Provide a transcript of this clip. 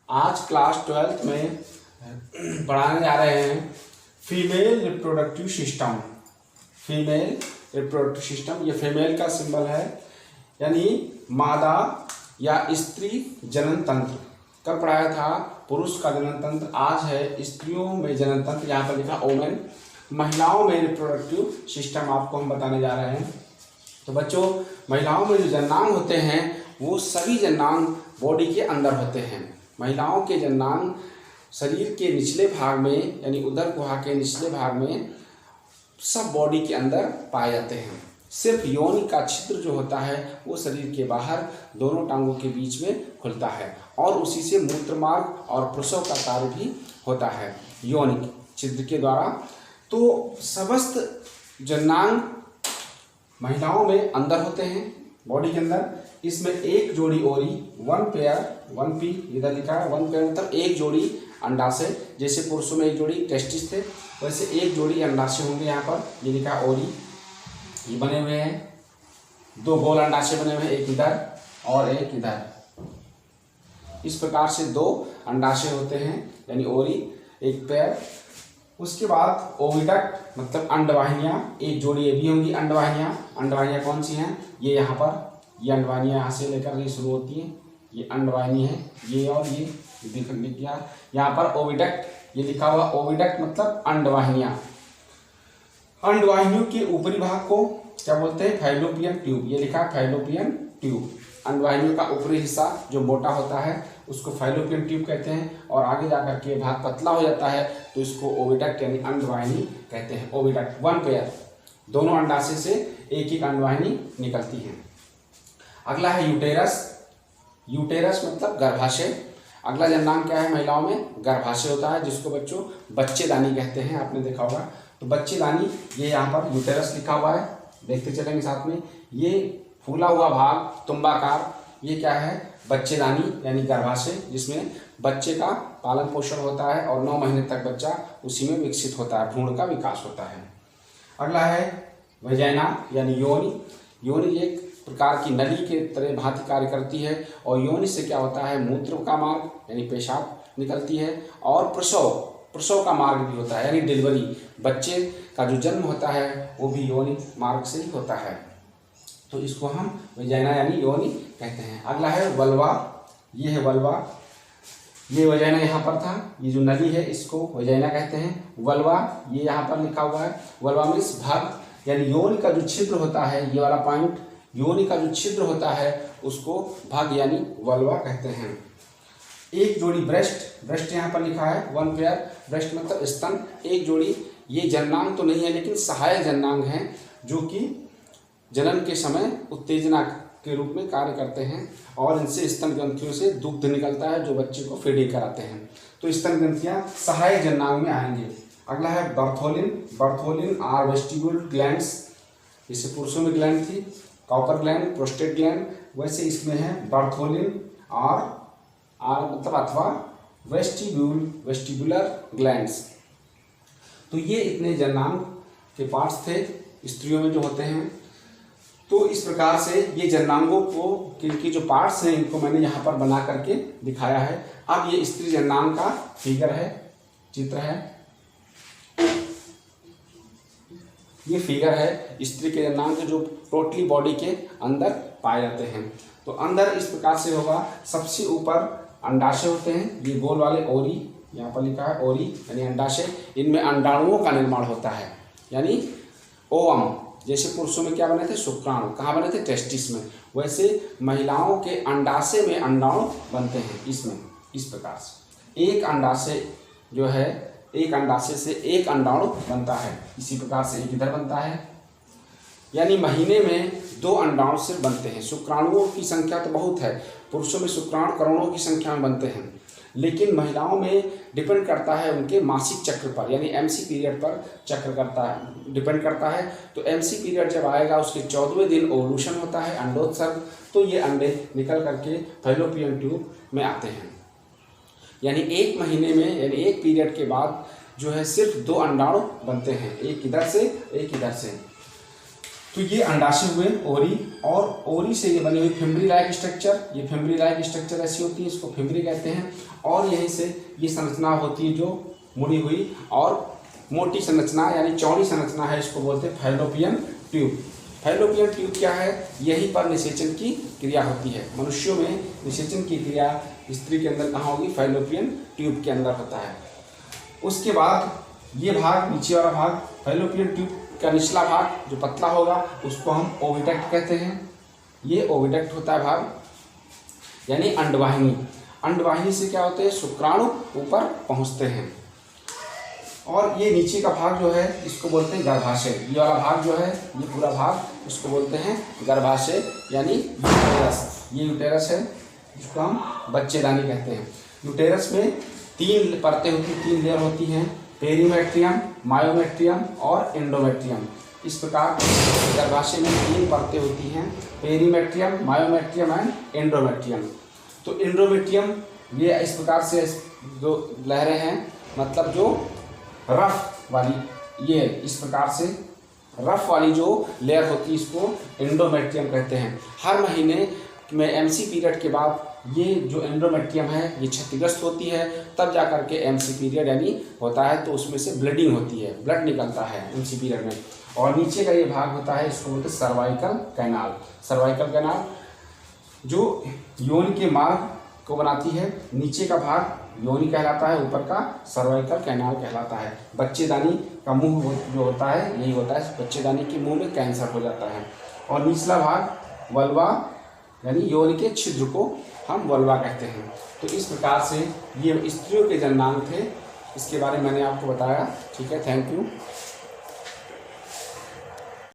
आज class 12th में पढ़ाने जा रहे हैं female reproductive system. Female reproductive system, ये फीमेल का सिंबल है, यानी मादा या स्त्री जनन तंत्र। कल पढ़ाया था पुरुष का जनन तंत्र, आज है स्त्रियों में जनन तंत्र। यहाँ पर लिखा ओमेन, महिलाओं में रिप्रोडक्टिव सिस्टम आपको हम बताने जा रहे हैं। तो बच्चों, महिलाओं में जो जननांग होते हैं वो सभी जननांग बॉडी के अंदर होते हैं। महिलाओं के जननांग शरीर के निचले भाग में, यानी उदर गुहा के निचले भाग में सब बॉडी के अंदर पाए जाते हैं। सिर्फ योनि का छिद्र जो होता है वो शरीर के बाहर दोनों टांगों के बीच में खुलता है और उसी से मूत्रमार्ग और प्रसव का कार्य भी होता है योनि छिद्र के द्वारा। तो समस्त जननांग महिलाओं में अंदर होते हैं बॉडी के अंदर। इसमें एक जोड़ी ओरी, वन पेयर, वन पी इधर लिखा है, वन पेयर मतलब एक जोड़ी अंडाशय। जैसे पुरुषों में एक जोड़ी टेस्टिस थे, वैसे एक जोड़ी अंडाशय होंगे। यहाँ पर ये लिखा है ओरी, ये बने हुए हैं, दो गोल अंडाशय बने हुए हैं, एक इधर और एक इधर। इस प्रकार से दो अंडाशय होते हैं, यानी ओरी, एक पेयर। उसके बाद ओविडक्ट मतलब अंडवाहिनियाँ, एक जोड़ी ये भी होंगी अंडवाहिनियाँ। अंडवाहिनियाँ कौन सी हैं? ये यहाँ पर, ये अंडवाहिनियाँ यहाँ से लेकर ये शुरू होती हैं, ये अंडवाहिनी है, ये और ये लिख दिया। यहाँ पर ओविडक्ट, ये लिखा हुआ ओविडक्ट मतलब अंडवाहिनियाँ। अंडवाहिनियों के ऊपरी भाग को क्या बोलते हैं? फैलोपियन ट्यूब, ये लिखा है फैलोपियन ट्यूब। अंडवाहिनियों का ऊपरी हिस्सा जो मोटा होता है उसको फैलोपियन ट्यूब कहते हैं, और आगे जाकर के भाग पतला हो जाता है तो इसको ओविडक्ट यानी अंडवाहिनी कहते हैं। ओविडक्ट वन पेयर, दोनों अंडाशय से एक एक अंडवाहिनी निकलती है। अगला है यूटेरस। यूटेरस मतलब गर्भाशय। अगला जननांग क्या है महिलाओं में? गर्भाशय होता है, जिसको बच्चों बच्चेदानी कहते हैं, आपने देखा होगा। तो बच्चेदानी, ये यहाँ पर यूटेरस लिखा हुआ है, देखते चलेंगे साथ में। ये फूला हुआ भाग तुम्बाकार, ये क्या है? बच्चेदानी यानी गर्भाशय, जिसमें बच्चे का पालन पोषण होता है और 9 महीने तक बच्चा उसी में विकसित होता है, भ्रूण का विकास होता है। अगला है वजाइना यानी योनि। योनि एक प्रकार की नली के तरह भांति कार्य करती है, और योनि से क्या होता है? मूत्र का मार्ग यानी पेशाब निकलती है, और प्रसव का मार्ग भी होता है, यानी डिलीवरी, बच्चे का जो जन्म होता है वो भी योनि मार्ग से ही होता है। तो इसको हम वजाइना यानी योनि कहते हैं। अगला है वल्वा, ये है वल्वा। ये वजाइना यहाँ पर था, ये जो नली है इसको वजाइना कहते हैं। वल्वा ये यहाँ पर लिखा हुआ है। वल्वा मीन्स भाग, यानी योनि का जो छिद्र होता है, ये वाला पॉइंट, योनि का जो छिद्र होता है उसको भाग यानी वल्वा कहते हैं। एक जोड़ी ब्रेस्ट, ब्रेस्ट यहाँ पर लिखा है वन पेयर, ब्रेस्ट मतलब स्तन, एक जोड़ी। ये जननांग तो नहीं है लेकिन सहायक जननांग हैं, जो कि जनन के समय उत्तेजना के रूप में कार्य करते हैं, और इनसे स्तन ग्रंथियों से दुग्ध निकलता है जो बच्चे को फीडिंग कराते हैं। तो स्तन ग्रंथियाँ सहायक जननांग में आएंगे। अगला है Bartholin. Bartholin or vestibule glands, जैसे पुरुषों में ग्लैंड थी कॉपर ग्लैंड, प्रोस्टेट ग्लैंड, वैसे इसमें है बर्थोलिन आर मतलब अथवा वेस्टिब्यूलर ग्लैंड्स। तो ये इतने जननांग के पार्ट्स थे स्त्रियों में जो होते हैं। तो इस प्रकार से ये जननांगों को की जो पार्ट्स हैं इनको मैंने यहाँ पर बना करके दिखाया है। अब ये स्त्री जननांग का फिगर है, चित्र है, ये फिगर है स्त्री के जननांग जो टोटली बॉडी के अंदर पाए जाते हैं। तो अंदर इस प्रकार से होगा, सबसे ऊपर अंडाशय होते हैं, ये गोल वाले ओरी, यहाँ पर लिखा है ओरी यानी अंडाशय। इनमें अंडाणुओं का निर्माण होता है, यानी ओवम। जैसे पुरुषों में क्या बने थे? शुक्राणु। कहाँ बने थे? टेस्टिस में। वैसे महिलाओं के अंडाशय में अंडाणु बनते हैं इसमें, इस प्रकार से। एक अंडाशय जो है, एक अंडाशय से एक अंडाणु बनता है, इसी प्रकार से एक इधर बनता है, यानी महीने में 2 अंडाणु से बनते हैं। शुक्राणुओं की संख्या तो बहुत है, पुरुषों में शुक्राणु करोड़ों की संख्या में बनते हैं, लेकिन महिलाओं में डिपेंड करता है उनके मासिक चक्र पर, यानी एमसी पीरियड पर चक्र करता है, डिपेंड करता है। तो एमसी पीरियड जब आएगा उसके 14वें दिन ओवुलेशन होता है, अंडोत्सर्ग, तो ये अंडे निकल करके फैलोपियन ट्यूब में आते हैं। यानी एक महीने में, यानी एक पीरियड के बाद जो है सिर्फ 2 अंडाणु बनते हैं, एक इधर से एक इधर से। तो ये अंडाशय हुए ओरी, और ओरी से ये बनी हुई फिम्बरी लाइक स्ट्रक्चर, ये फिम्बरी लाइक स्ट्रक्चर ऐसी होती है, इसको फिम्बरी कहते हैं। और यहीं से ये संरचना होती है जो मुड़ी हुई और मोटी संरचना यानी चौड़ी संरचना है, इसको बोलते हैं फैलोपियन ट्यूब। फैलोपियन ट्यूब क्या है? यहीं पर निषेचन की क्रिया होती है। मनुष्यों में निषेचन की क्रिया स्त्री के अंदर कहाँ होगी? फैलोपियन ट्यूब के अंदर होता है। उसके बाद ये भाग, नीचे वाला भाग, फैलोपियन ट्यूब का निचला भाग जो पतला होगा उसको हम ओविडक्ट कहते हैं। ये ओविडक्ट होता है भाग, यानी अंडवाहिनी। अंडवाहिनी से क्या होते हैं? शुक्राणु ऊपर पहुँचते हैं। और ये नीचे का भाग जो है इसको बोलते हैं गर्भाशय। ये वाला भाग जो है, ये पूरा भाग इसको बोलते हैं गर्भाशय यानी यूटेरस। ये यूटेरस है जिसको हम बच्चेदानी कहते हैं। यूटेरस में 3 परतें होती, 3 लेयर होती हैं, पेरीमेट्रियम, मायोमेट्रियम और एंडोमेट्रियम। इस प्रकार गर्भाशय में 3 परतें होती हैं, पेरीमेट्रियम, मायोमेट्रियम एंड एंडोमेट्रियम। तो एंडोमेट्रियम ये इस प्रकार से जो लहरें हैं, मतलब जो रफ वाली, ये इस प्रकार से रफ वाली जो लेयर होती है इसको एंडोमेट्रियम कहते हैं। हर महीने में एमसी पीरियड के बाद ये जो एंडोमेट्रियम है ये क्षतिग्रस्त होती है, तब जा कर के एमसी पीरियड यानी होता है, तो उसमें से ब्लीडिंग होती है, ब्लड निकलता है एमसी पीरियड में। और नीचे का ये भाग होता है, इसको बोलते हैं सर्वाइकल कैनाल। सर्वाइकल कैनाल जो योनि के मार्ग को बनाती है, नीचे का भाग योनि कहलाता है, ऊपर का सर्वाइकल कैनाल कहलाता है। बच्चेदानी का मुंह जो होता है यही होता है, बच्चेदानी के मुंह में कैंसर हो जाता है। और निचला भाग वल्वा यानी योनि के छिद्र को हम वल्वा कहते हैं। तो इस प्रकार से ये स्त्रियों के जननांग थे, इसके बारे में मैंने आपको बताया। ठीक है, थैंक यू।